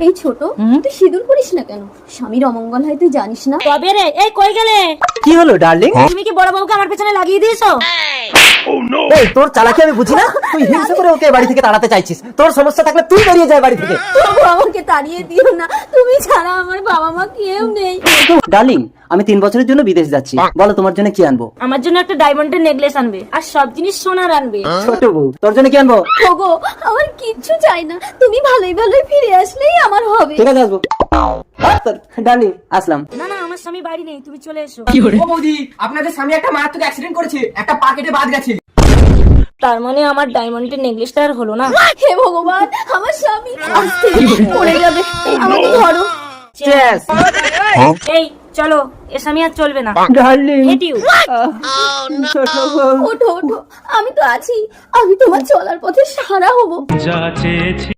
এই ছোট, তুই সিঁদুর করিস না কেন? স্বামীর অমঙ্গল হয় তুই জানিস না? তবে রে, এই কই গেলে? কি হলো ডার্লিং? তুমি কি বড় বউকে আমার পেছনে লাগিয়ে দিয়েছো? এই তোর চালাকি আমি বুঝি না। তুই হিংসা করে ওকে বাড়ি থেকে তাড়াতে চাইছিস। তোর সমস্যা থাকলে তুই বেরিয়ে যায় বাড়ি থেকে। তবু আমাকে তাড়িয়ে দিও না, তুমি ছাড়া আমার বাবা মা কেউ নেই। ডার্লিং, আমি 3 বছরের জন্য বিদেশ যাচ্ছি। বলো তোমার জন্য কি আনবো? আমার জন্য একটা ডায়মন্ডের নেকলেস আনবে, আর সব জিনিস সোনার আনবে। ছোট বউ, তোর জন্য কি আনবো? ওগো, আমার কিচ্ছু চাই না, তুমি ভালোই ভালোই ফিরে আসলেই আমার হবে। ঠিক আছে, আসবো। ডার্লিং, আসলাম। না না, আমার স্বামী বাড়ি নেই, তুমি চলে এসো। ও বৌদি, আপনাদের স্বামী একটা মারাত্মক অ্যাক্সিডেন্ট করেছে, একটা পা কেটে বাদ গেছে। তার মানে আমার ডায়মন্ডের নেকলেসটা আর হলো না। হে ভগবান, আমার স্বামী আস্তে পড়ে যাবে, আমাকে ধরো। Cheers! এই চলো, এ স্বামী আর চলবে না। Darling, Hate you. ছোট বউ। ওঠো ওঠো, আমি তো আছি, আমি তোমার চলার পথে সারা হবো। যা চেয়েছি